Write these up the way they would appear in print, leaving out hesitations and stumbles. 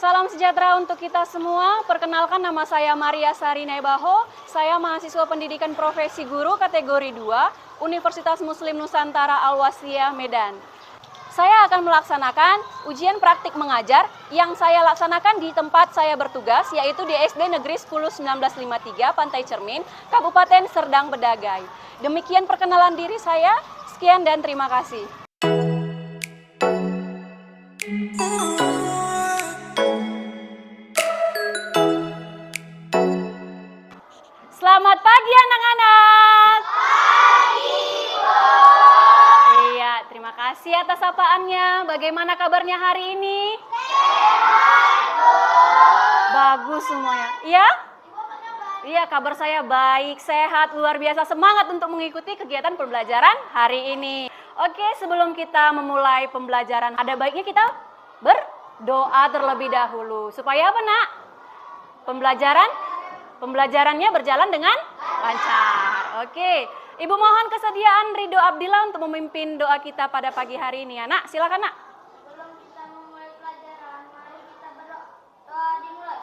Salam sejahtera untuk kita semua. Perkenalkan, nama saya Maria Sari Nebaho. Saya mahasiswa pendidikan profesi guru kategori 2, Universitas Muslim Nusantara Al-Wasiyah, Medan. Saya akan melaksanakan ujian praktik mengajar yang saya laksanakan di tempat saya bertugas, yaitu di SD Negeri 10 1953 Pantai Cermin, Kabupaten Serdang Bedagai. Demikian perkenalan diri saya. Sekian dan terima kasih. Selamat pagi anak-anak. Pagi, Bu. Iya, terima kasih atas sapaannya. Bagaimana kabarnya hari ini? Sehat, Bu. Bagus semuanya. Iya? Iya, kabar saya baik, sehat, luar biasa, semangat untuk mengikuti kegiatan pembelajaran hari ini. Oke, sebelum kita memulai pembelajaran, ada baiknya kita berdoa terlebih dahulu. Supaya apa, Nak? Pembelajarannya berjalan dengan lancar. Oke, Ibu mohon kesediaan Ridho Abdillah untuk memimpin doa kita pada pagi hari ini ya, Nak. Silakan, Nak. Sebelum kita memulai pelajaran, mari kita berdoa. Doa dimulai.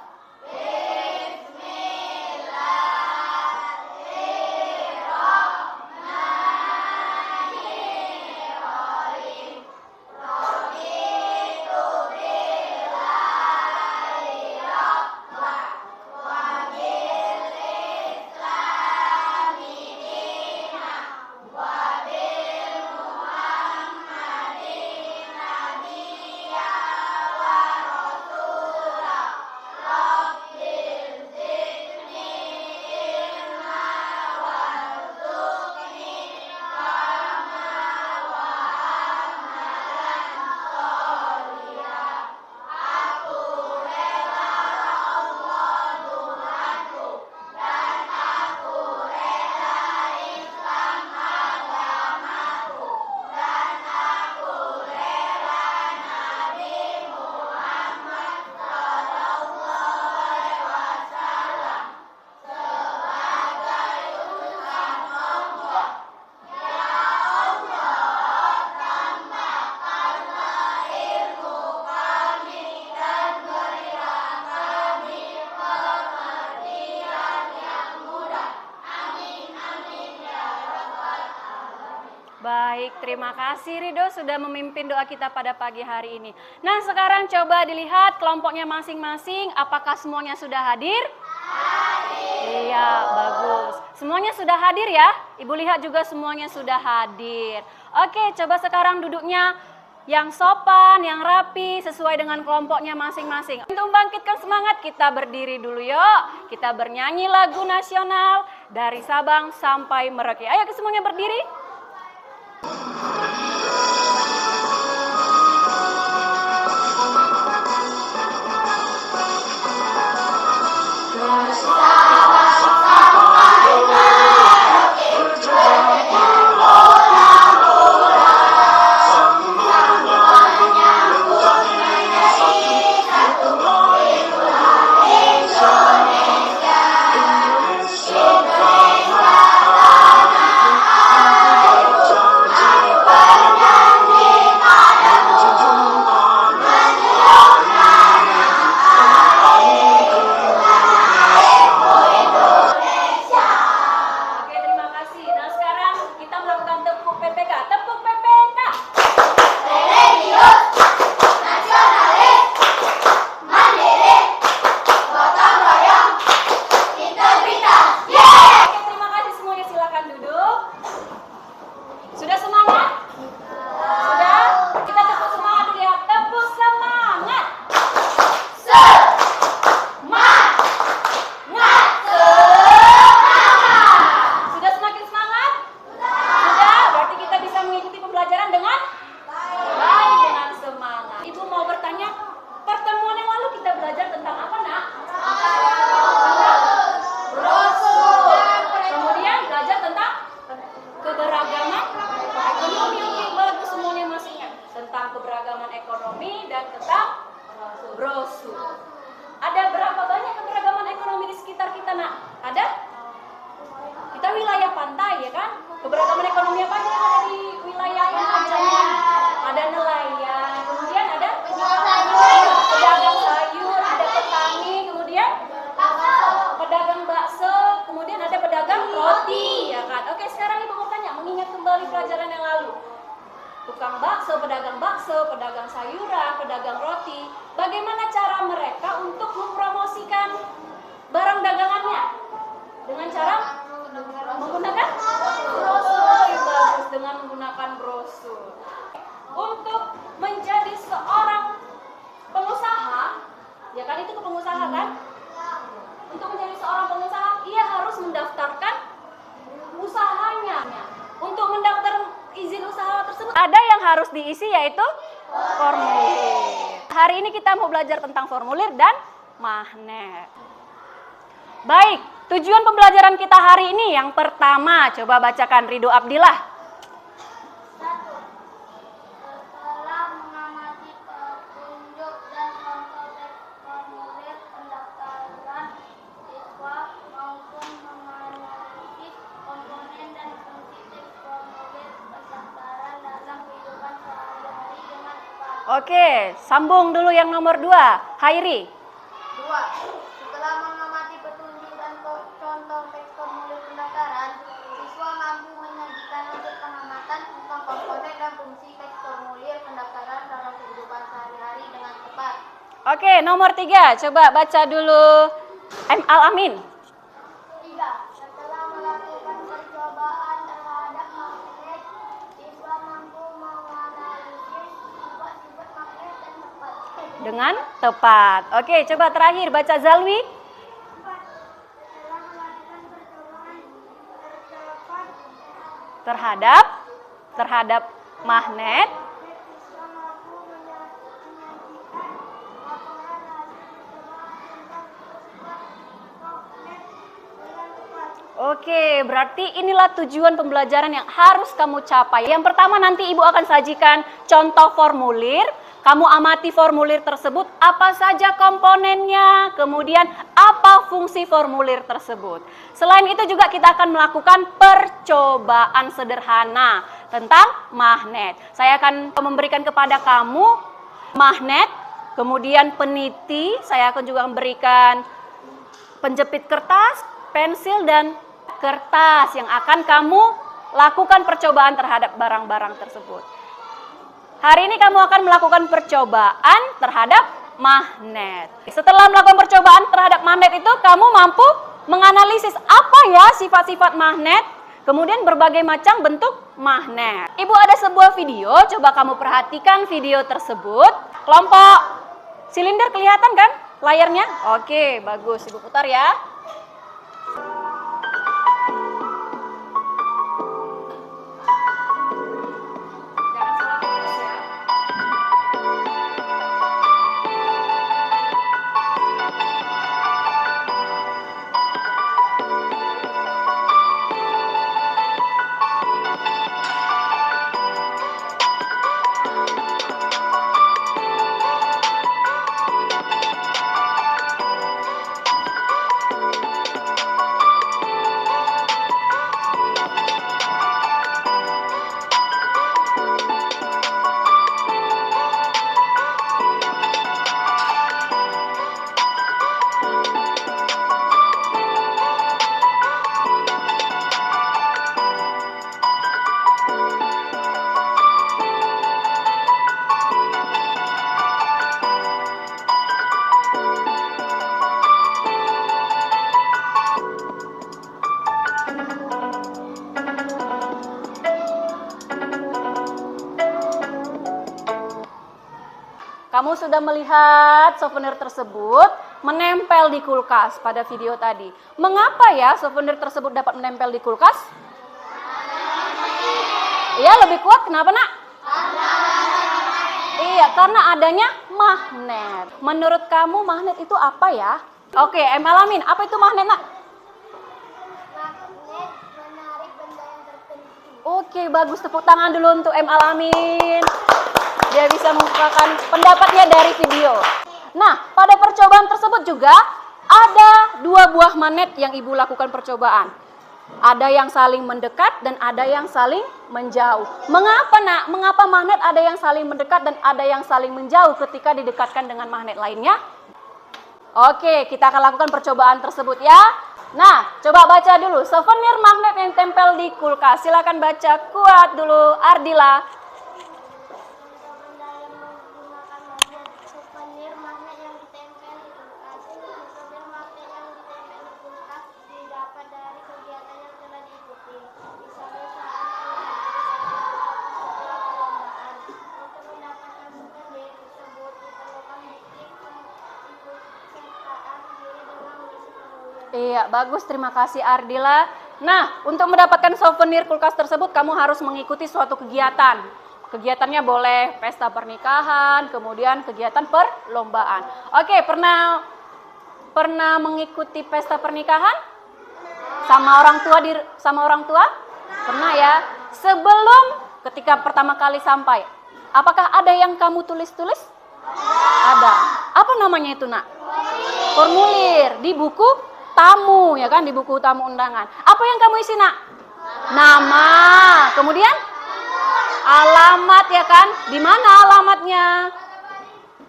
Baik, terima kasih Ridho sudah memimpin doa kita pada pagi hari ini. Nah, sekarang coba dilihat kelompoknya masing-masing. Apakah semuanya sudah hadir? Hadir. Iya, bagus. Semuanya sudah hadir ya? Ibu lihat juga semuanya sudah hadir. Oke, coba sekarang duduknya yang sopan, yang rapi, sesuai dengan kelompoknya masing-masing. Untuk membangkitkan semangat, kita berdiri dulu yuk. Kita bernyanyi lagu nasional dari Sabang sampai Merauke. Ayo semuanya berdiri. tukang bakso, pedagang sayuran, pedagang roti. Bagaimana cara mereka untuk mempromosikan barang dagangannya? Dengan cara menggunakan brosur. Bagus, dengan menggunakan brosur. Untuk menjadi seorang pengusaha, ya kan itu pengusaha kan? Untuk menjadi seorang pengusaha, ia harus mendaftarkan usahanya. Untuk mendaftar izin usaha tersebut, ada yang harus diisi yaitu formulir. Hari ini kita mau belajar tentang formulir dan magnet. Baik, tujuan pembelajaran kita hari ini yang pertama, coba bacakan Ridho Abdillah. 1. Setelah mengamati petunjuk dan contoh teks formulir pendaftaran siswa maupun menganalisis komponen dan fungsi teks formulir pendaftaran dalam kehidupan sehari-hari dengan tepat. Oke, sambung dulu yang nomor 2, Hairi. 2. Setelah mengamati petunjuk dan contoh teks formulir pendaftaran, siswa mampu menyajikan hasil pengamatan tentang komponen dan fungsi teks formulir pendaftaran dalam kehidupan sehari-hari dengan tepat. Oke, nomor 3, coba baca dulu M. Al-Amin. 3. Setelah melakukan percobaan terhadap magnet, siswa mampu menganalisis sifat-sifat magnet dan tepat. Dengan tepat. Oke, coba terakhir baca Zalwi. 4. Setelah melakukan percobaan terhadap magnet. siswa mampu menyajikan laporan hasil percobaan tentang sifat magnet dengan tepat. Oke, berarti inilah tujuan pembelajaran yang harus kamu capai. Yang pertama, nanti Ibu akan sajikan contoh formulir. Kamu amati formulir tersebut, apa saja komponennya, kemudian apa fungsi formulir tersebut. Selain itu juga kita akan melakukan percobaan sederhana tentang magnet. Saya akan memberikan kepada kamu magnet, kemudian peniti, saya akan juga memberikan penjepit kertas, pensil, dan kertas yang akan kamu lakukan percobaan terhadap barang-barang tersebut. Hari ini kamu akan melakukan percobaan terhadap magnet. Setelah melakukan percobaan terhadap magnet itu, kamu mampu menganalisis apa ya sifat-sifat magnet, kemudian berbagai macam bentuk magnet. Ibu ada sebuah video, coba kamu perhatikan video tersebut. Kelompok silinder kelihatan kan layarnya? Oke, bagus. Ibu putar ya. Jangan salah fokus ya. Kamu sudah melihat souvenir tersebut menempel di kulkas pada video tadi. Mengapa ya souvenir tersebut dapat menempel di kulkas? Iya, lebih kuat. Kenapa, Nak? Iya, karena adanya magnet. Menurut kamu magnet itu apa ya? Oke, M. Alamin, apa itu magnet, Nak? Magnet menarik benda yang tertentu. Oke, bagus. Tepuk tangan dulu untuk M. Alamin. Dia bisa mengungkapkan pendapatnya dari video. Nah, pada percobaan tersebut juga ada 2 buah magnet yang Ibu lakukan percobaan. Ada yang saling mendekat dan ada yang saling menjauh. Mengapa, Nak? Mengapa magnet ada yang saling mendekat dan ada yang saling menjauh ketika didekatkan dengan magnet lainnya? Oke, kita akan lakukan percobaan tersebut ya. Nah, coba baca dulu souvenir magnet yang tempel di kulkas. Silakan baca kuat dulu, Ardila. Iya, bagus. Terima kasih Ardila. Nah, untuk mendapatkan souvenir kulkas tersebut, kamu harus mengikuti suatu kegiatan. Kegiatannya boleh pesta pernikahan, kemudian kegiatan perlombaan. Oke, pernah mengikuti pesta pernikahan? Sama orang tua? Pernah ya? Sebelum ketika pertama kali sampai, apakah ada yang kamu tulis-tulis? Ada. Apa namanya itu, Nak? Formulir di buku tamu, ya kan? Di buku tamu undangan. Apa yang kamu isi, Nak? Nama. Kemudian alamat, ya kan? Di mana alamatnya?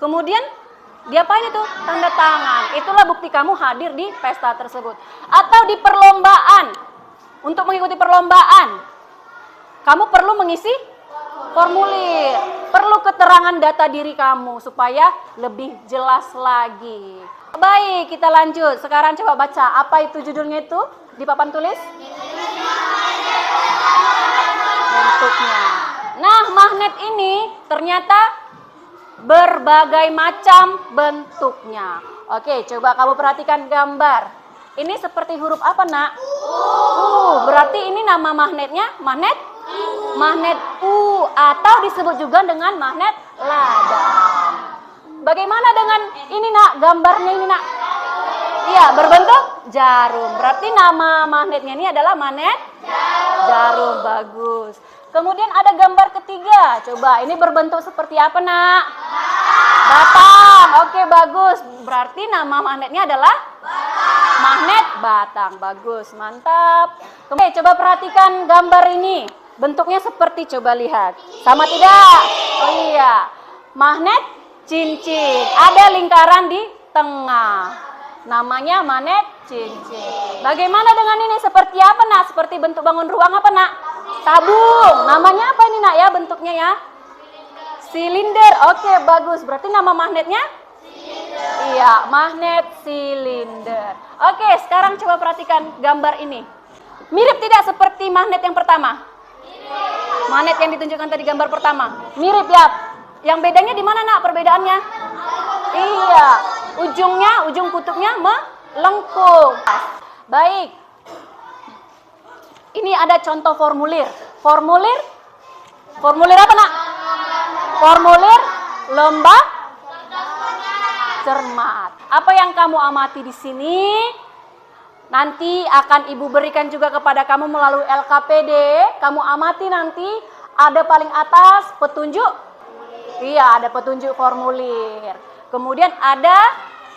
Kemudian diapain itu? Tanda tangan. Itulah bukti kamu hadir di pesta tersebut. Atau di perlombaan. Untuk mengikuti perlombaan, kamu perlu mengisi formulir. Perlu keterangan data diri kamu supaya lebih jelas lagi. Baik, kita lanjut. Sekarang coba baca. Apa itu judulnya itu? Di papan tulis? Bentuknya. Nah, magnet ini ternyata berbagai macam bentuknya. Oke, coba kamu perhatikan gambar. Ini seperti huruf apa, Nak? Berarti ini nama magnetnya magnet U, atau disebut juga dengan magnet ladang. Bagaimana dengan ini, Nak? Gambarnya ini, Nak? Iya, berbentuk jarum. Berarti nama magnetnya ini adalah magnet jarum. Bagus. Kemudian ada gambar ketiga. Coba, ini berbentuk seperti apa, Nak? Batang. Oke, bagus. Berarti nama magnetnya adalah magnet batang. Bagus, mantap. Oke, coba perhatikan gambar ini. Bentuknya seperti, coba lihat. Sama tidak? Oh iya. Magnet cincin. Ada lingkaran di tengah. Namanya magnet cincin. Bagaimana dengan ini? Seperti apa, Nak? Seperti bentuk bangun ruang apa, Nak? Tabung. Namanya apa ini, Nak, ya bentuknya ya? Silinder. Oke, bagus. Berarti nama magnetnya? Iya, magnet silinder. Oke, sekarang coba perhatikan gambar ini. Mirip tidak seperti magnet yang pertama? Magnet yang ditunjukkan tadi gambar pertama. Mirip ya. Yang bedanya di mana, Nak, perbedaannya? Iya, ujung kutubnya melengkung. Baik. Ini ada contoh formulir. Formulir apa, Nak? Formulir lomba cermat. Apa yang kamu amati di sini? Nanti akan Ibu berikan juga kepada kamu melalui LKPD. Kamu amati nanti ada paling atas petunjuk. Iya, ada petunjuk formulir. Kemudian ada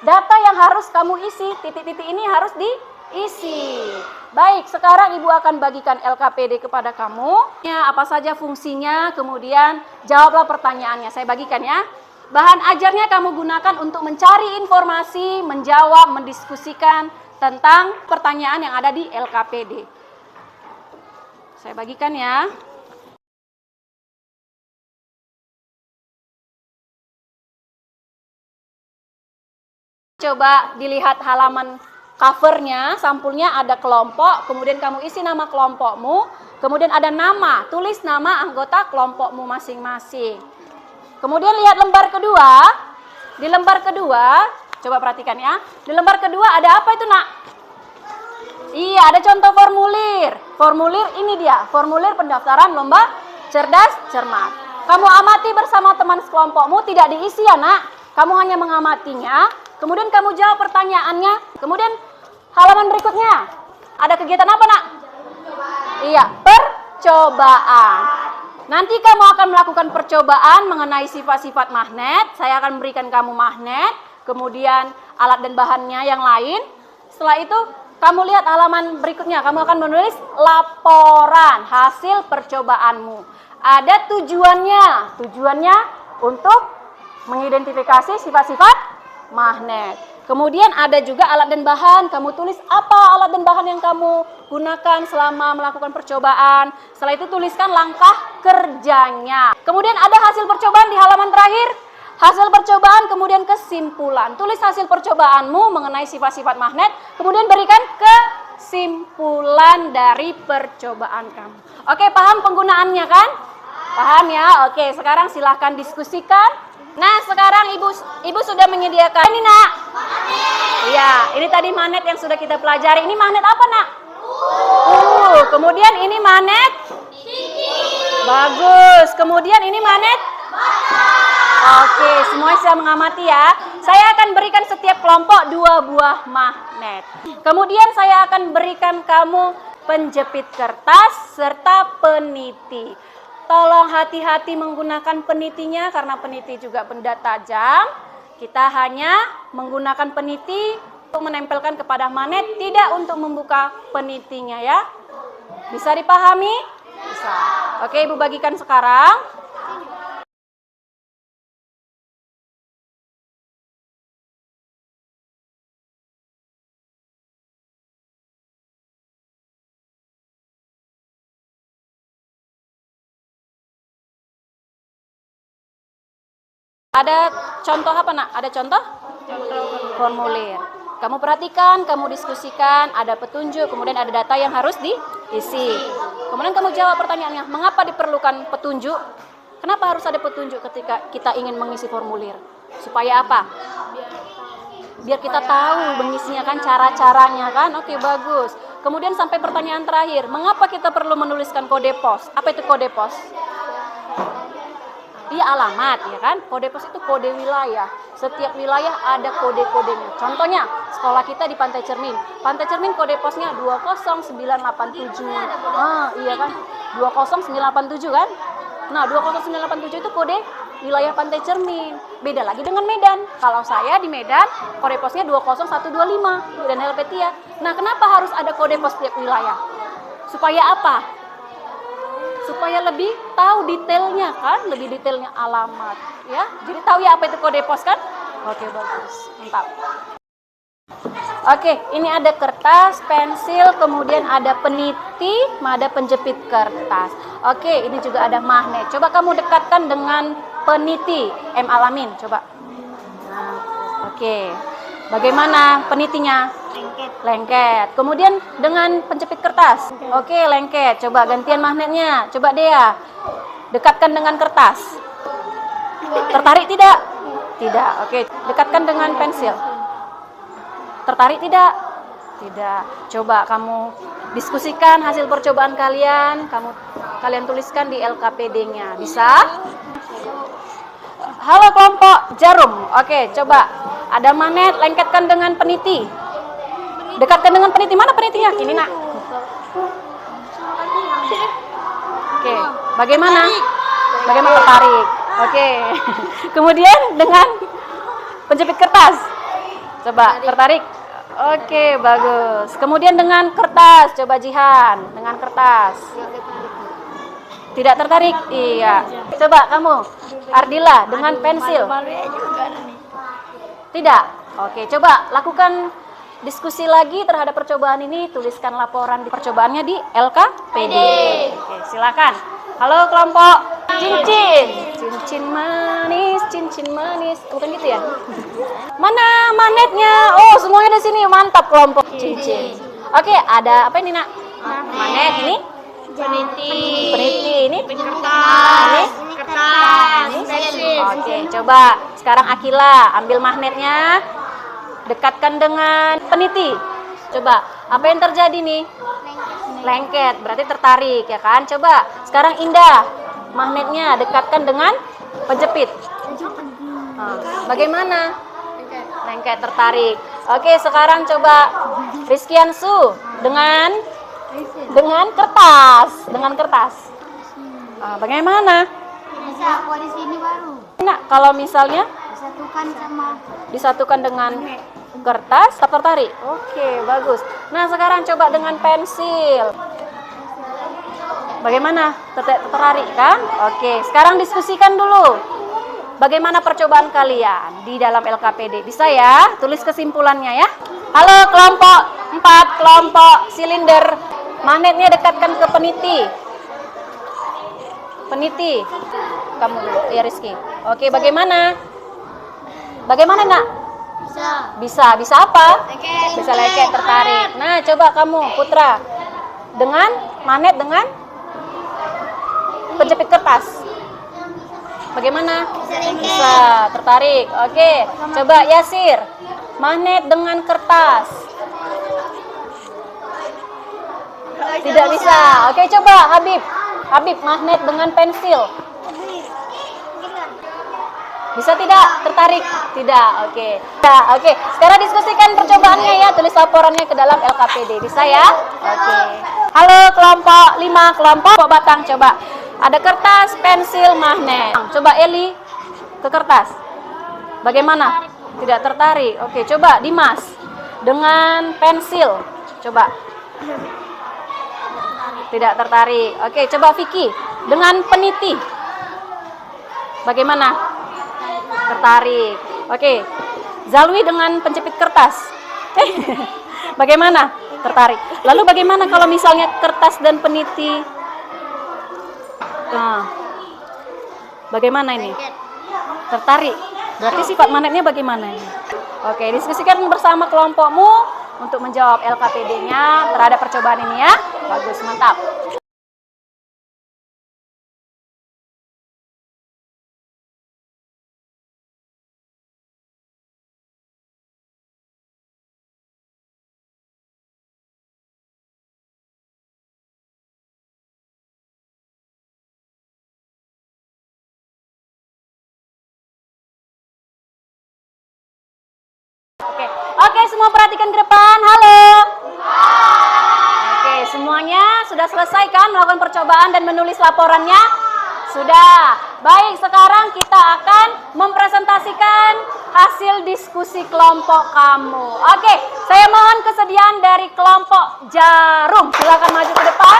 data yang harus kamu isi. Titik-titik ini harus diisi. Baik, sekarang Ibu akan bagikan LKPD kepada kamu. Ya, apa saja fungsinya, kemudian jawablah pertanyaannya. Saya bagikan ya. Bahan ajarnya kamu gunakan untuk mencari informasi, menjawab, mendiskusikan tentang pertanyaan yang ada di LKPD. Saya bagikan ya. Coba dilihat halaman covernya, sampulnya ada kelompok, kemudian kamu isi nama kelompokmu, kemudian ada nama, tulis nama anggota kelompokmu masing-masing. Kemudian lihat lembar kedua. Di lembar kedua, coba perhatikan ya. Di lembar kedua ada apa itu, Nak? Iya, ada contoh formulir. Formulir ini dia, formulir pendaftaran lomba cerdas cermat. Kamu amati bersama teman sekelompokmu, tidak diisi ya, Nak. Kamu hanya mengamatinya, kemudian kamu jawab pertanyaannya. Kemudian halaman berikutnya, ada kegiatan apa, Nak? Iya, percobaan. Nanti kamu akan melakukan percobaan mengenai sifat-sifat magnet. Saya akan memberikan kamu magnet, kemudian alat dan bahannya yang lain. Setelah itu, kamu lihat halaman berikutnya. Kamu akan menulis laporan hasil percobaanmu. Ada tujuannya. Tujuannya untuk mengidentifikasi sifat-sifat magnet. Kemudian ada juga alat dan bahan. Kamu tulis apa alat dan bahan yang kamu gunakan selama melakukan percobaan. Setelah itu tuliskan langkah kerjanya. Kemudian ada hasil percobaan di halaman terakhir. Hasil percobaan kemudian kesimpulan. Tulis hasil percobaanmu mengenai sifat-sifat magnet. Kemudian berikan kesimpulan dari percobaan kamu. Oke, paham penggunaannya kan? Paham ya? Oke, sekarang silahkan diskusikan. Nah, sekarang ibu sudah menyediakan ini, Nak. Iya, ini tadi magnet yang sudah kita pelajari. Ini magnet apa, Nak? Kemudian ini magnet? Bagus. Kemudian ini magnet? Oke, semuanya sudah mengamati ya. Saya akan berikan setiap kelompok 2 buah magnet. Kemudian saya akan berikan kamu penjepit kertas serta peniti. Tolong hati-hati menggunakan penitinya karena peniti juga benda tajam. Kita hanya menggunakan peniti untuk menempelkan kepada magnet, tidak untuk membuka penitinya ya. Bisa dipahami? Bisa. Oke, Ibu bagikan sekarang. Ada contoh apa, Nak? Ada contoh? Formulir. Kamu perhatikan, kamu diskusikan, ada petunjuk, kemudian ada data yang harus diisi. Kemudian kamu jawab pertanyaannya, mengapa diperlukan petunjuk? Kenapa harus ada petunjuk ketika kita ingin mengisi formulir? Supaya apa? Biar kita tahu mengisinya kan, cara-caranya kan. Oke, bagus. Kemudian sampai pertanyaan terakhir, mengapa kita perlu menuliskan kode pos? Apa itu kode pos? Iya, alamat ya kan. Kode pos itu kode wilayah. Setiap wilayah ada kode-kodenya. Contohnya sekolah kita di Pantai Cermin. Pantai Cermin kode posnya 20987. Iya kan? 20987 kan? Nah, 20987 itu kode wilayah Pantai Cermin. Beda lagi dengan Medan. Kalau saya di Medan, kode posnya 20125 dan Helvetia. Nah, kenapa harus ada kode pos tiap wilayah? Supaya apa? Supaya lebih tahu detailnya kan, lebih detailnya alamat ya. Jadi tahu ya apa itu kode pos kan? Oke, bagus. Mantap. Oke, ini ada kertas, pensil, kemudian ada peniti, ada penjepit kertas. Oke, ini juga ada magnet. Coba kamu dekatkan dengan peniti M Alamin, coba. Nah, oke. Bagaimana penitinya? Lengket. Kemudian dengan penjepit kertas. Oke, lengket. Coba gantian magnetnya. Coba Dea. Dekatkan dengan kertas. Tertarik tidak? Tidak. Oke, dekatkan dengan pensil. Tertarik tidak? Tidak. Coba kamu diskusikan hasil percobaan kalian. Kalian tuliskan di LKPD-nya. Bisa? Halo kelompok jarum. Oke, coba. Ada magnet, lengketkan dengan peniti. Dekatkan dengan peniti. Mana penitinya? Ini, Nak. Oke, bagaimana? Bagaimana tertarik? Oke. Kemudian dengan penjepit kertas. Coba, tertarik? Oke, bagus. Kemudian dengan kertas. Coba Jihan, dengan kertas. Tidak tertarik? Iya. Coba kamu, Ardila, dengan pensil. Tidak? Oke, coba lakukan diskusi lagi terhadap percobaan ini. Tuliskan laporan di percobaannya di LKPD. Oke, silakan. Halo kelompok cincin. Cincin manis. Bukan gitu ya? Mana magnetnya? Oh, semuanya di sini. Mantap kelompok cincin. Oke, ada apa ini, Nak? Magnet ini? Peniti. Ini? Kertas. Ini? Oke, coba. Sekarang Akila, ambil magnetnya. Dekatkan dengan peniti. Coba, apa yang terjadi nih? Lengket, berarti tertarik ya kan? Coba, sekarang Indah, magnetnya dekatkan dengan penjepit. Bagaimana? Lengket, tertarik. Oke, sekarang coba Rizkiansu dengan kertas. Bagaimana? Bisa aku di sini baru. Nah, kalau misalnya disatukan dengan kertas, tertarik. Oke, bagus. Nah, sekarang coba dengan pensil. Bagaimana? Tertarik kan? Oke, sekarang diskusikan dulu. Bagaimana percobaan kalian di dalam LKPD? Bisa ya? Tulis kesimpulannya ya. Halo kelompok 4, kelompok silinder. Magnetnya dekatkan ke peniti. Kamu dulu, ya Rizky. Oke, bagaimana? Bagaimana, Nak? Bisa apa? Bisa lengket, tertarik. Nah, coba kamu Putra. Dengan magnet, dengan penjepit kertas. Bagaimana? Bisa, tertarik. Oke, coba Yasir. magnet dengan kertas? Tidak bisa. Oke, coba Habib. Habib, magnet dengan pensil. Bisa tidak? Tertarik? Tidak. Oke. Ya, oke. Sekarang diskusikan percobaannya ya. Tulis laporannya ke dalam LKPD. Bisa ya? Oke. Halo kelompok 5, kelompok batang coba. Ada kertas, pensil, magnet. Coba Eli ke kertas. Bagaimana? Tidak tertarik. Oke, coba Dimas dengan pensil. Coba. Tidak tertarik. Oke, coba Vicky dengan peniti. Bagaimana? Tertarik. Oke. Zalwi dengan penjepit kertas. Bagaimana? Tertarik. Lalu bagaimana kalau misalnya kertas dan peniti? Nah. Bagaimana ini? Tertarik. Berarti sifat magnetnya bagaimana ini? Oke, diskusikan bersama kelompokmu untuk menjawab LKPD-nya terhadap percobaan ini ya. Bagus, mantap. Oke, semua perhatikan ke depan. Halo. Oke, semuanya sudah selesai kan melakukan percobaan dan menulis laporannya? Sudah. Baik, sekarang kita akan mempresentasikan hasil diskusi kelompok kamu. Oke, saya mohon kesediaan dari kelompok Jarum. Silakan maju ke depan.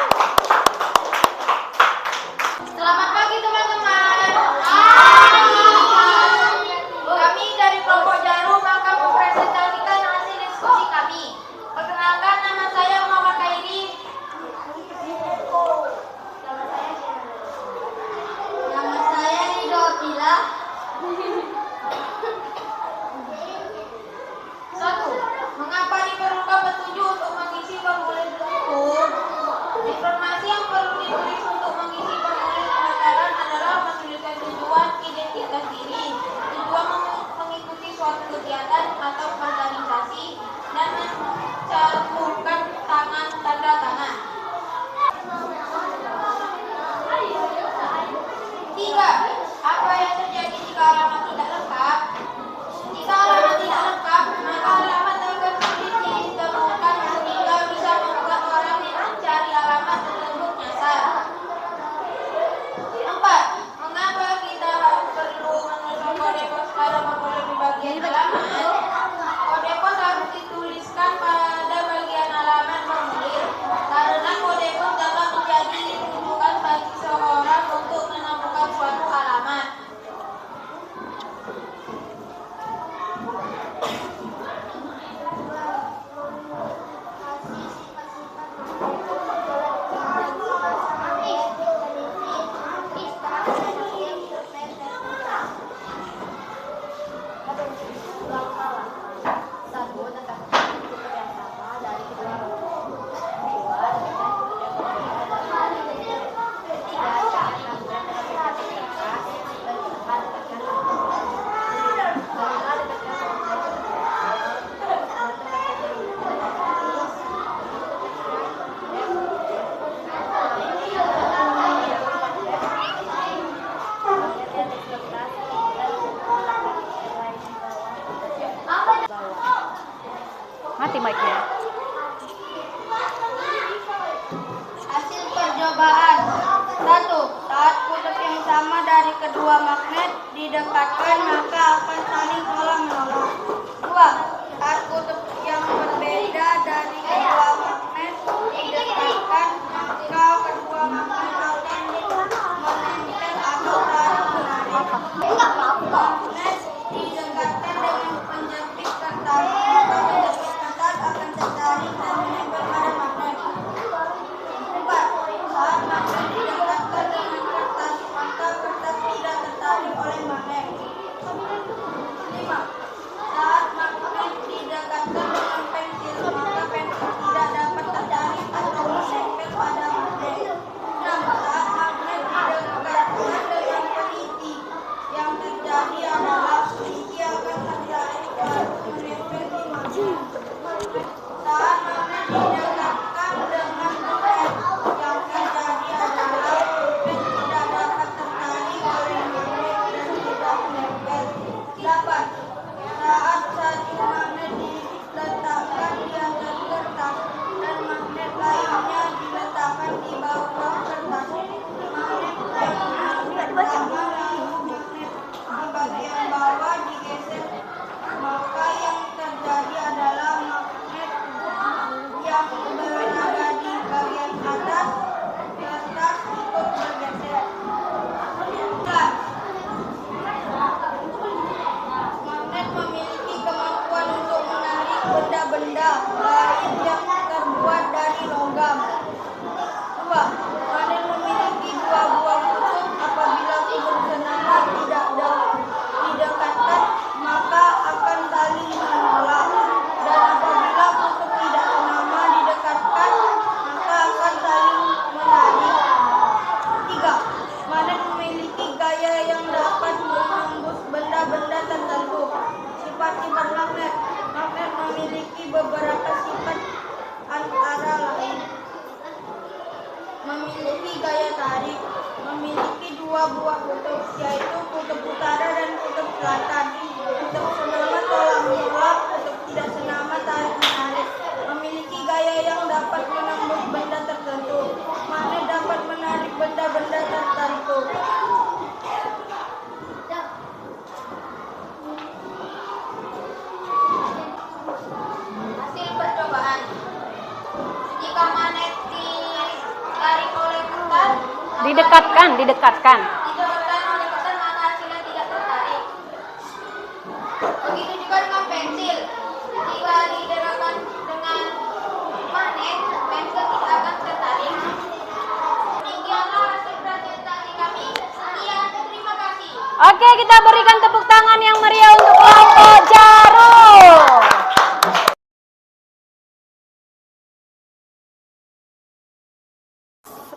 Selamat pagi teman-teman. Kami dari kelompok Jarum akan mempresentasikan hasil diskusi kami. Perkenalkan, nama saya Muhammad Khairi. Nama saya Ridho Bila. 1. Mengapa diperlukan petunjuk untuk mengisi formulir tersebut? Informasi yang perlu ditulis untuk mengisi formulir pendaftaran adalah menuliskan tujuan, identitas diri, tujuan mengikuti suatu kegiatan atau organisasi, dan mencantumkan tanda tangan. 3. Apa yang terjadi jika alamat tidak lengkap? Jika alamat tidak lengkap, maka alamat akan sulit ditemukan sehingga bisa membuat orang yang mencari alamat tersebut nyasar. 4. Mengapa kita perlu menuliskan kode pos pada formulir di bagian halaman? Kode pos harus dituliskan pada bagian halaman formulir karena kode pos dapat menjadi rujukan bagi seorang untuk menemukan suatu alamat. Mati mic-nya. Hasil percobaan. 1. Saat kutub yang sama dari kedua magnet didekatkan maka akan saling tolak-menolong. 2. Saat kutub yang berbeda dari kedua magnet didekatkan maka kedua magnet akan menempel atau tarik-menarik. Magnet didekatkan dengan penjepit kertas maka penjepit kertas akan tertarik dan menempel pada magnet. 4. Saat magnet didekatkan dengan kertas maka kertas tidak tertarik oleh magnet. 5. Saat magnet didekatkan buah kutub, yaitu kutub utara dan kutub selatan. Kutub senama tolak menolak, kutub tidak senama tarik menarik. Memiliki gaya yang dapat menembus benda tertentu. Magnet dapat menarik benda-benda tertentu. Hasil percobaan. Jika magnet ditarik oleh ketan, Didekatkan. didekatkan oleh ketan, maka hasilnya tidak tertarik. Begitu juga dengan pensil. Jika didekatkan dengan magnet, pensil tidak akan tertarik. Demikianlah hasil presentasi kami. Sekian, terima kasih. Oke, kita berikan tepuk tangan yang meriah untuk kelompok Jarum.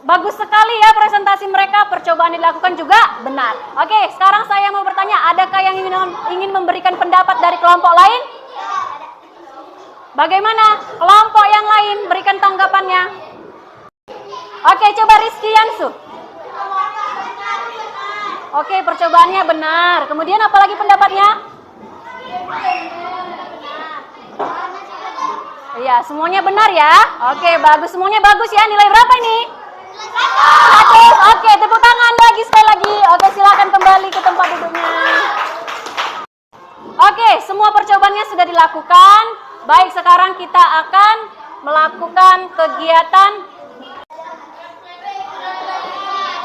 Bagus sekali ya presentasi mereka, percobaan dilakukan juga benar. Oke, sekarang saya mau bertanya, adakah yang ingin memberikan pendapat dari kelompok lain? Bagaimana kelompok yang lain berikan tanggapannya? Oke, coba Rizky Yansu. Oke, percobaannya benar. Kemudian apa lagi pendapatnya? Iya, semuanya benar ya. Oke, bagus. Semuanya bagus ya. Nilai berapa ini? 100. Oke, tepuk tangan lagi sekali lagi. Oke, silakan kembali ke tempat duduknya. Oke, semua percobaannya sudah dilakukan. Baik, sekarang kita akan melakukan kegiatan.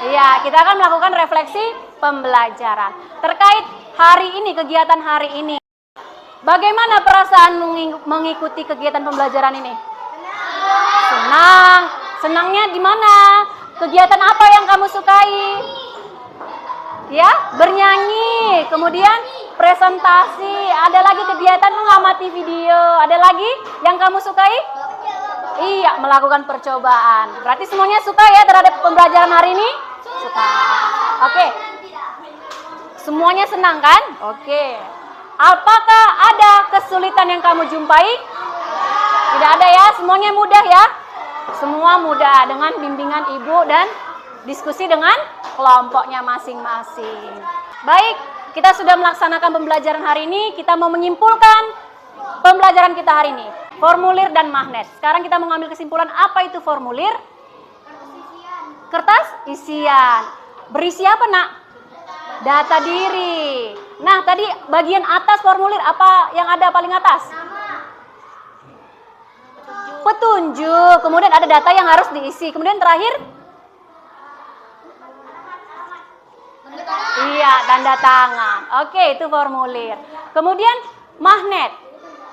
Iya, kita akan melakukan refleksi pembelajaran terkait hari ini, kegiatan hari ini. Bagaimana perasaan mengikuti kegiatan pembelajaran ini? Senang. Senangnya di mana? Kegiatan apa yang kamu sukai? Ya, bernyanyi, kemudian presentasi, ada lagi kegiatan mengamati video, ada lagi yang kamu sukai? Iya, melakukan percobaan. Berarti semuanya suka ya terhadap pembelajaran hari ini? Suka. Oke. Semuanya senang kan? Oke. Apakah ada kesulitan yang kamu jumpai? Tidak ada ya, semuanya mudah ya? Semua mudah dengan bimbingan ibu dan diskusi dengan kelompoknya masing-masing. Baik, kita sudah melaksanakan pembelajaran hari ini, kita mau menyimpulkan pembelajaran kita hari ini. Formulir dan magnet. Sekarang kita mau mengambil kesimpulan apa itu formulir? Kertas isian. Berisi apa, Nak? Data diri. Nah, tadi bagian atas formulir apa yang ada paling atas? Petunjuk. Kemudian ada data yang harus diisi. Kemudian terakhir? Iya, tanda tangan. Oke, itu formulir. Kemudian magnet.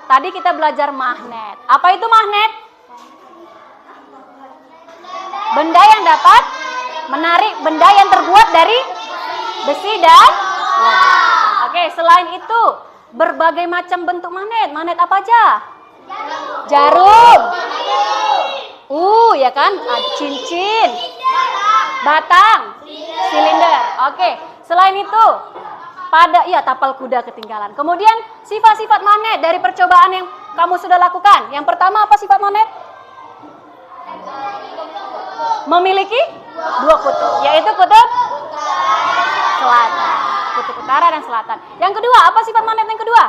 Tadi kita belajar magnet. Apa itu magnet? Benda yang dapat menarik benda yang terbuat dari besi dan logam. Oke, selain itu berbagai macam bentuk magnet. Magnet apa aja? Jarum. Ya kan? Cincin. Batang. Silinder. Oke, selain itu tapal kuda ketinggalan. Kemudian sifat-sifat magnet dari percobaan yang kamu sudah lakukan. Yang pertama apa sifat magnet? Memiliki dua kutub, yaitu kutub selatan, kutub utara dan selatan. Yang kedua, apa sifat magnet yang kedua?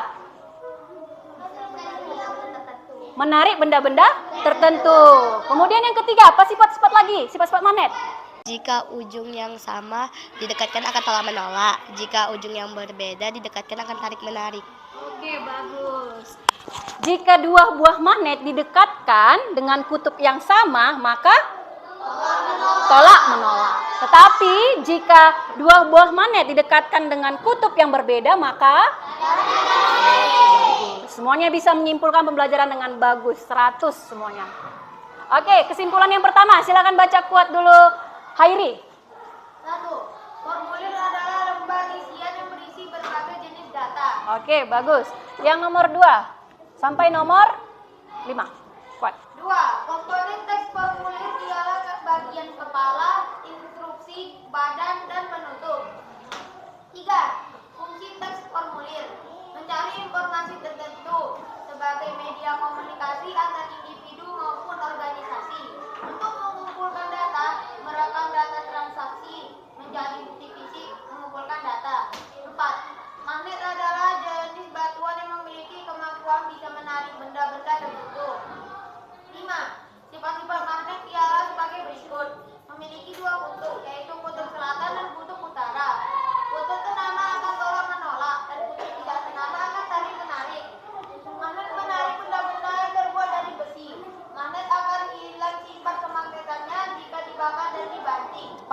Menarik benda-benda tertentu. Kemudian yang ketiga, apa sifat-sifat lagi? Sifat-sifat magnet. Jika ujung yang sama didekatkan akan tolak menolak. Jika ujung yang berbeda didekatkan akan tarik menarik. Oke, bagus. Jika dua buah magnet didekatkan dengan kutub yang sama, maka tolak menolak. Tetapi jika dua buah magnet didekatkan dengan kutub yang berbeda, maka semuanya bisa menyimpulkan pembelajaran dengan bagus, 100 semuanya. Oke, kesimpulan yang pertama, silakan baca kuat dulu, Hairi. 1. Formulir adalah lembar isian yang berisi berbagai jenis data. Oke, bagus. Yang nomor 2 sampai nomor 5. Kuat. 2. Komponen teks formulir ialah bagian kepala, instruksi, badan, dan penutup. 3. Fungsi teks formulir mencari informasi tertentu sebagai media komunikasi antar individu maupun organisasi untuk mengumpulkan data, merekam data transaksi, menjadi bukti fisik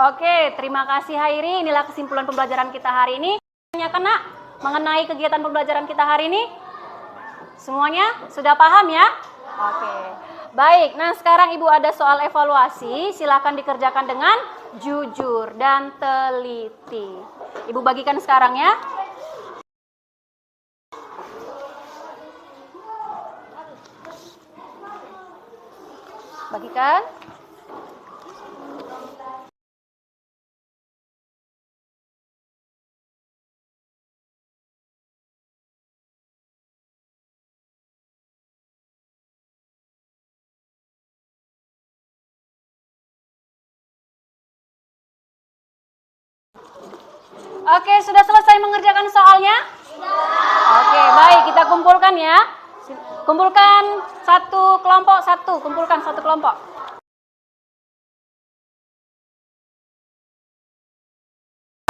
Oke, terima kasih Hairi. Inilah kesimpulan pembelajaran kita hari ini. Tanyakan nak mengenai kegiatan pembelajaran kita hari ini? Semuanya sudah paham ya? Oke. Baik, nah sekarang Ibu ada soal evaluasi. Silakan dikerjakan dengan jujur dan teliti. Ibu bagikan sekarang ya. Bagikan. Oke, sudah selesai mengerjakan soalnya? Oke, baik, kita kumpulkan ya. Kumpulkan satu kelompok, kumpulkan satu kelompok.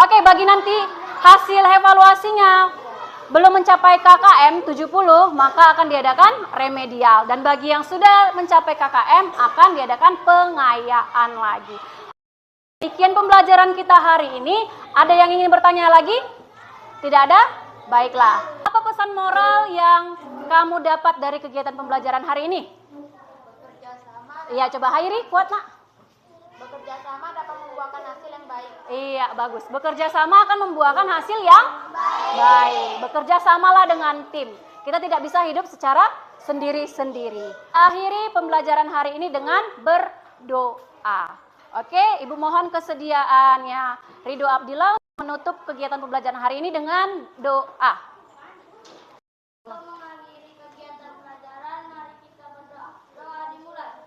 Oke, bagi nanti hasil evaluasinya belum mencapai KKM 70, maka akan diadakan remedial. Dan bagi yang sudah mencapai KKM, akan diadakan pengayaan lagi. Demikian pembelajaran kita hari ini. Ada yang ingin bertanya lagi? Tidak ada? Baiklah. Apa pesan moral yang kamu dapat dari kegiatan pembelajaran hari ini? Bekerja sama, Iya, coba Hairi, kuat nak. bekerja sama dapat membuahkan hasil yang baik. Iya, bagus. Bekerja sama akan membuahkan hasil yang baik. Bekerja samalah dengan tim. Kita tidak bisa hidup secara sendiri-sendiri. Akhiri pembelajaran hari ini dengan berdoa. Oke, Ibu mohon kesediaannya Ridho Abdillah menutup kegiatan pembelajaran hari ini dengan doa. Untuk mengakhiri kegiatan pelajaran, mari kita berdoa. Doa dimulai.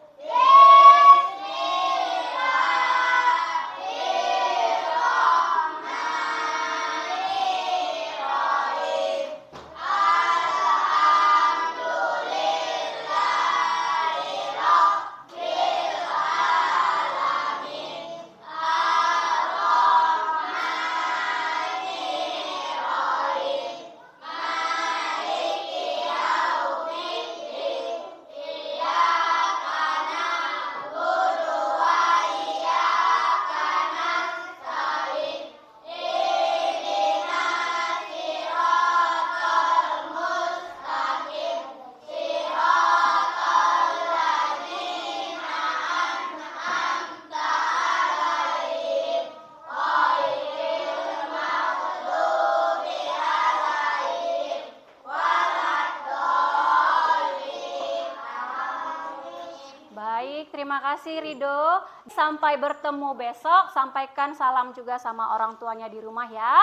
Baik, terima kasih Ridho. Sampai bertemu besok. Sampaikan salam juga sama orang tuanya di rumah ya.